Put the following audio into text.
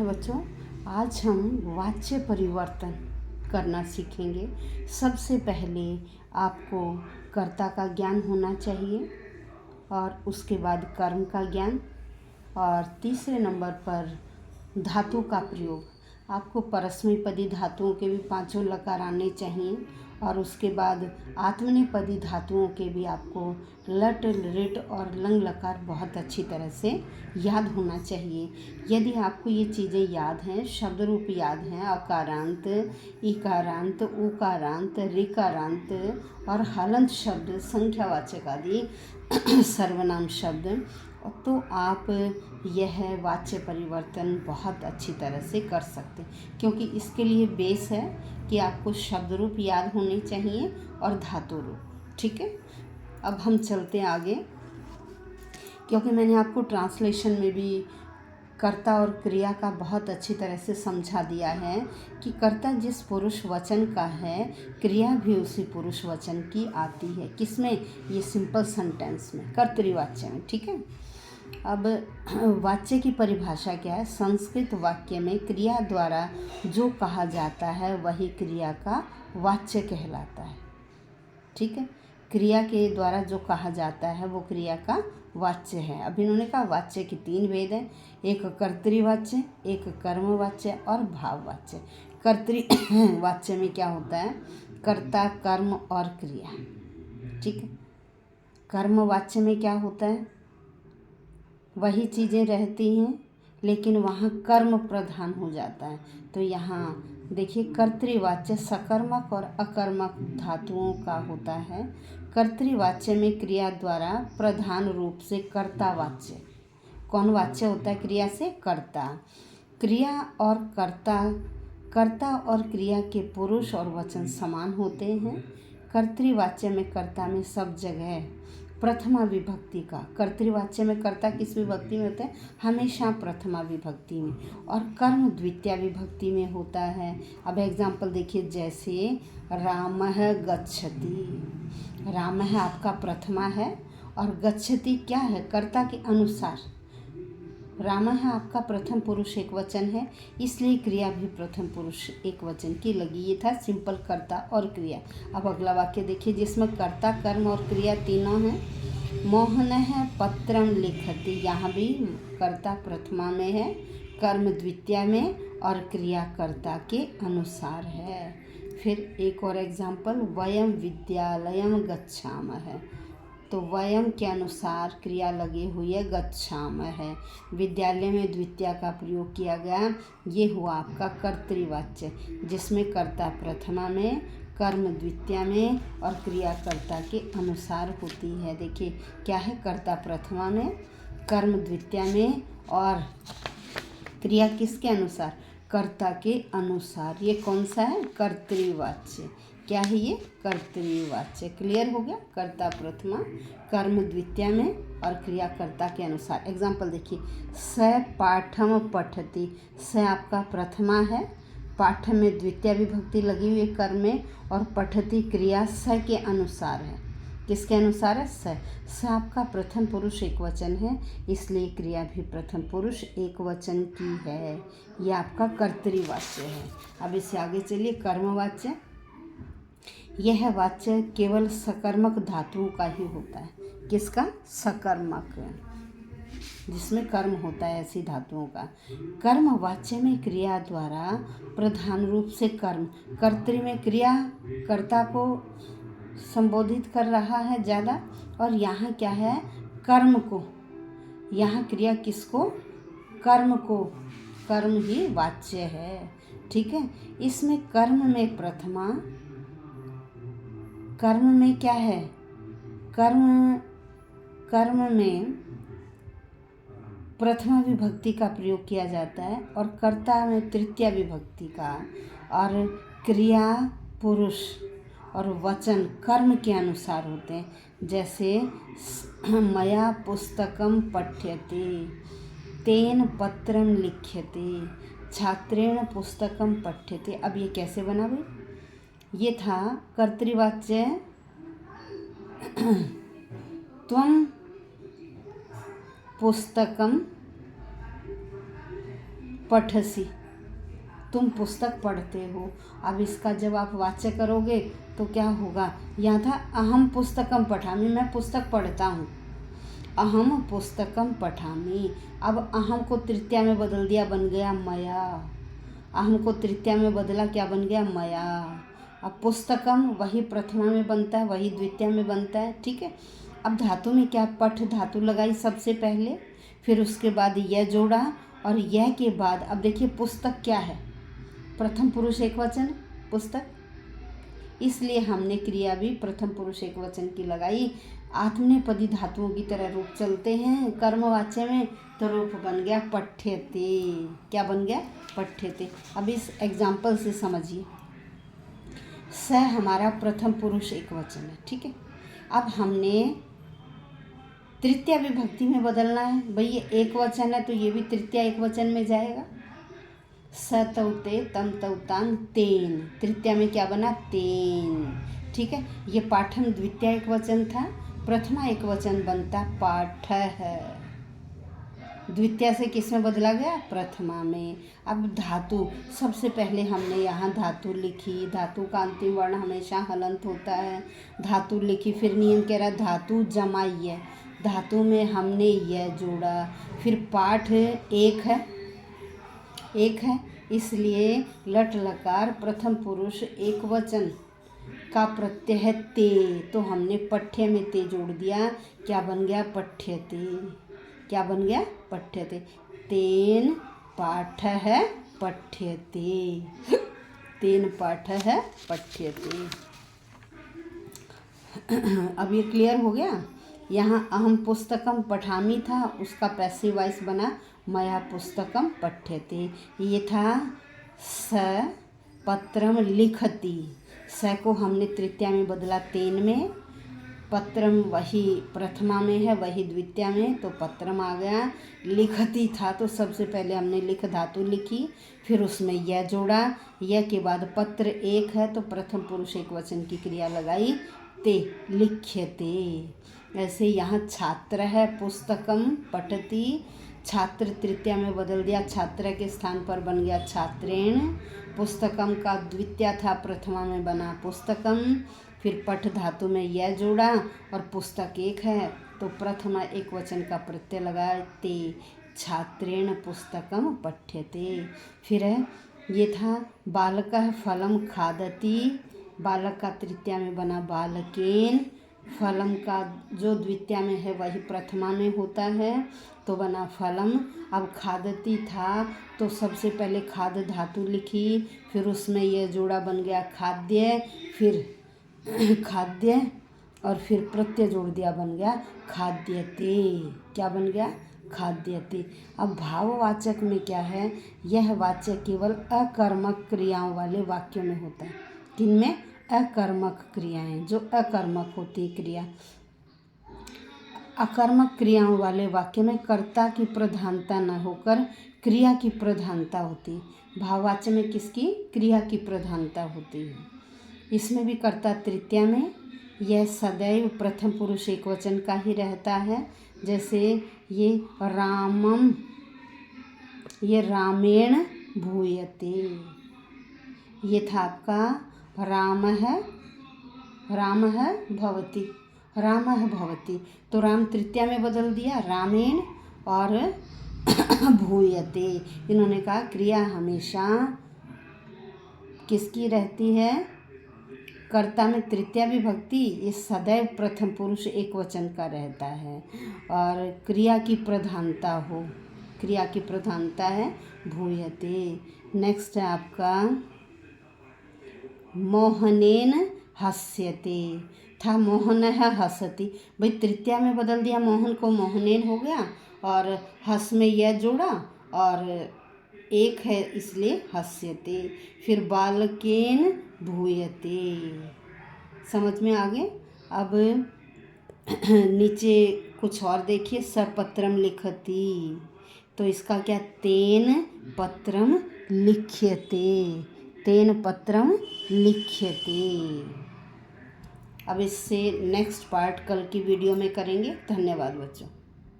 बच्चों, आज हम वाच्य परिवर्तन करना सीखेंगे। सबसे पहले आपको कर्ता का ज्ञान होना चाहिए और उसके बाद कर्म का ज्ञान, और तीसरे नंबर पर धातु का प्रयोग। आपको परस्मैपदी धातुओं के भी पांचों लकार आने चाहिए और उसके बाद आत्मनेपदी धातुओं के भी आपको लट, लिट और लंग लकार बहुत अच्छी तरह से याद होना चाहिए। यदि आपको ये चीज़ें याद हैं, शब्द रूप याद हैं, अकारांत, इकारांत, उकारांत, ऋकारांत और हलंत शब्द, संख्यावाचक आदि सर्वनाम शब्द, तो आप यह वाच्य परिवर्तन बहुत अच्छी तरह से कर सकते हैं, क्योंकि इसके लिए बेस है कि आपको शब्द रूप याद होने चाहिए और धातु रूप। ठीक है, अब हम चलते हैं आगे, क्योंकि मैंने आपको ट्रांसलेशन में भी कर्ता और क्रिया का बहुत अच्छी तरह से समझा दिया है कि कर्ता जिस पुरुष वचन का है, क्रिया भी उसी पुरुष वचन की आती है। किसमें? ये सिंपल सेंटेंस में, कर्तृवाच्य में। ठीक है, अब वाच्य की परिभाषा क्या है? संस्कृत वाक्य में क्रिया द्वारा जो कहा जाता है वही क्रिया का वाच्य कहलाता है। ठीक है, क्रिया के द्वारा जो कहा जाता है वो क्रिया का वाच्य है। अब इन्होंने कहा वाच्य के तीन भेद हैं, एक कर्तृवाच्य, एक कर्मवाच्य और भाववाच्य। कर्तृवाच्य में क्या होता है? कर्ता, कर्म और क्रिया। ठीक है, कर्मवाच्य में क्या होता है? वही चीज़ें रहती हैं लेकिन वहाँ कर्म प्रधान हो जाता है। तो यहाँ देखिए, कर्तृवाच्य सकर्मक और अकर्मक धातुओं का होता है। कर्तृवाच्य में क्रिया द्वारा प्रधान रूप से कर्तावाच्य। कौन वाच्य होता है क्रिया से? कर्ता। क्रिया और कर्ता, कर्ता और क्रिया के पुरुष और वचन समान होते हैं। कर्तृवाच्य में कर्ता में सब जगह प्रथमा विभक्ति का, कर्तृवाच्य में कर्ता किस विभक्ति में होता है? हमेशा प्रथमा विभक्ति में, और कर्म द्वितीया विभक्ति में होता है। अब एग्जाम्पल देखिए, जैसे रामः गच्छति। रामः आपका प्रथमा है और गच्छति क्या है? कर्ता के अनुसार। रामः आपका प्रथम पुरुष एक वचन है, इसलिए क्रिया भी प्रथम पुरुष एक वचन की लगी। ये था सिंपल कर्ता और क्रिया। अब अगला वाक्य देखिए, जिसमें कर्ता, कर्म और क्रिया तीनों हैं। मोहनः पत्रम लिखति। यहाँ भी कर्ता प्रथमा में है, कर्म द्वितीया में और क्रिया कर्ता के अनुसार है। फिर एक और एग्जाम्पल, वयम विद्यालयम गच्छामः। तो वयम के अनुसार क्रिया लगी हुई है, गच्छाम है। विद्यालय में द्वितीया का प्रयोग किया गया। ये हुआ आपका कर्तृवाच्य, जिसमें कर्ता प्रथमा में, कर्म द्वितीया में और क्रिया कर्ता के अनुसार होती है। देखिए क्या है? कर्ता प्रथमा में, कर्म द्वितीया में और क्रिया किसके अनुसार? कर्ता के अनुसार। ये कौन सा है? कर्तृवाच्य। क्या है ये? कर्तृवाच्य। क्लियर हो गया? कर्ता प्रथमा, कर्म द्वितीया में और क्रिया कर्ता के अनुसार। एग्जाम्पल देखिए, स पाठम पठति। स आपका प्रथमा है, पाठम में द्वितीया विभक्ति लगी हुई है कर्म में, और पठति क्रिया स के अनुसार है। किसके अनुसार है? स आपका प्रथम पुरुष एक वचन है, इसलिए क्रिया भी प्रथम पुरुष एक वचन की है। ये आपका कर्तृवाच्य है। अब इससे आगे चलिए, कर्मवाच्य। यह वाच्य केवल सकर्मक धातुओं का ही होता है। किसका? सकर्मक, जिसमें कर्म होता है, ऐसी धातुओं का। कर्म वाच्य में क्रिया द्वारा प्रधान रूप से कर्म, कर्तृ में क्रिया कर्ता को संबोधित कर रहा है ज़्यादा, और यहाँ क्या है? कर्म को। यहाँ क्रिया किसको? कर्म को। कर्म ही वाच्य है। ठीक है, इसमें कर्म में प्रथमा, कर्म में क्या है? कर्म में प्रथमा विभक्ति का प्रयोग किया जाता है और कर्ता में तृतीया विभक्ति का, और क्रिया पुरुष और वचन कर्म के अनुसार होते हैं। जैसे मया पुस्तकम पठ्यते, तेन पत्रम लिख्यते, छात्रेण पुस्तकम पठ्यते। अब ये कैसे बना भाई? ये था कर्तृवाच्य त्वं पुस्तकम पठसी, तुम पुस्तक पढ़ते हो। अब इसका जब आप वाच्य करोगे तो क्या होगा, यहाँ था अहम पुस्तकम पठामि, मैं पुस्तक पढ़ता हूँ, अहम पुस्तकम पठामि। अब अहम को तृतीया में बदल दिया, बन गया मया। अहम को तृतीया में बदला, क्या बन गया, मया। अब पुस्तकम वही प्रथमा में बनता है, वही द्वितीया में बनता है, ठीक है। अब धातु में क्या, पठ धातु लगाई सबसे पहले, फिर उसके बाद यह जोड़ा, और यह के बाद अब देखिए पुस्तक क्या है, प्रथम पुरुष एकवचन पुस्तक, इसलिए हमने क्रिया भी प्रथम पुरुष एकवचन की लगाई। आत्मनेपदी धातुओं की तरह रूप चलते हैं कर्मवाच्य में, तो रूप बन गया पठ्यते। क्या बन गया, पठ्यते। अब इस एग्जाम्पल से समझिए, स हमारा प्रथम पुरुष एकवचन है, ठीक है। अब हमने तृतीया विभक्ति में बदलना है, भाई ये एक वचन है तो ये भी तृतीया एक वचन में जाएगा। स तौते तम तौतान तेन, तृतीया में क्या बना, तेन, ठीक है। ये पाठम द्वितीया एक वचन था, प्रथमा एक वचन बनता पाठ है, द्वितीया से किस में बदला गया, प्रथमा में। अब धातु, सबसे पहले हमने यहाँ धातु लिखी, धातु का अंतिम वर्ण हमेशा हलंत होता है, धातु लिखी, फिर नियम कह रहा धातु जमाई है, धातु में हमने यह जोड़ा, फिर पाठ एक है, इसलिए लट लकार प्रथम पुरुष एक वचन का प्रत्यय है ते, तो हमने पठ्य में ते जोड़ दिया, क्या बन गया, पठ्यते। क्या बन गया, पठ्यते। तेन पाठ है पठ्यते, तेन पाठ है पठ्यते। अब ये क्लियर हो गया। यहाँ अहम पुस्तकम पठामी था, उसका पैसिव वॉइस बना मया पुस्तकम पठ्यते। ये था स पत्रम लिखति, स को हमने तृतीया में बदला तेन में, पत्रम वही प्रथमा में है, वही द्वितीया में, तो पत्रम आ गया। लिखति था तो सबसे पहले हमने लिख धातु लिखी, फिर उसमें यह जोड़ा, यह के बाद पत्र एक है तो प्रथम पुरुष एक वचन की क्रिया लगाई, ते, लिख्यते। ऐसे यहाँ छात्र है, पुस्तकम पठति, छात्र तृतीया में बदल दिया, छात्र के स्थान पर बन गया छात्रेण। पुस्तकम का द्वितीया था, प्रथमा में बना पुस्तकम, फिर पठ धातु में यह जोड़ा, और पुस्तक एक है तो प्रथमा एक वचन का प्रत्यय लगाए, ते, छात्रेण पुस्तकम पठ्यते। फिर ये था बालकः फलम खादति, बालक का तृतीया में बना बालकेन, फलम का जो द्वितीया में है वही प्रथमा में होता है तो बना फलम। अब खादती था तो सबसे पहले खाद धातु लिखी, फिर उसमें यह जोड़ा, बन गया खाद्य, फिर खाद्य, और फिर प्रत्यय जोड़ दिया, बन गया खाद्यते। क्या बन गया, खाद्यते। अब भाववाचक में क्या है, यह वाच्य केवल अकर्मक क्रियाओं वाले वाक्यों में होता है। किनमें, अकर्मक क्रियाएं, जो अकर्मक होती क्रिया। अकर्मक क्रियाओं वाले वाक्य में कर्ता की प्रधानता न होकर क्रिया की प्रधानता होती। भाववाच्य में किसकी, क्रिया की प्रधानता होती है। इसमें भी कर्ता तृतीया में, यह सदैव प्रथम पुरुष एक वचन का ही रहता है। जैसे ये रामम, ये रामेण भूयते, ये था आपका राम है भवति, राम है भवति, तो राम तृतीया में बदल दिया रामेण, और भूयते, इन्होंने कहा क्रिया हमेशा किसकी रहती है, कर्ता में तृतीया विभक्ति, ये सदैव प्रथम पुरुष एक वचन का रहता है, और क्रिया की प्रधानता हो, क्रिया की प्रधानता है भूयते। नेक्स्ट है आपका मोहनेन हस्यते, था मोहन है हसती, भाई तृतीया में बदल दिया, मोहन को मोहनेन हो गया, और हस में यह जोड़ा, और एक है इसलिए हस्यते। फिर बालकेन भूयते, समझ में आ गए। अब नीचे कुछ और देखिए, सपत्रम लिखति, तो इसका क्या, तेन पत्रम लिख्यते, तेन पत्रम लिख्यते। अब इससे नेक्स्ट पार्ट कल की वीडियो में करेंगे। धन्यवाद बच्चों।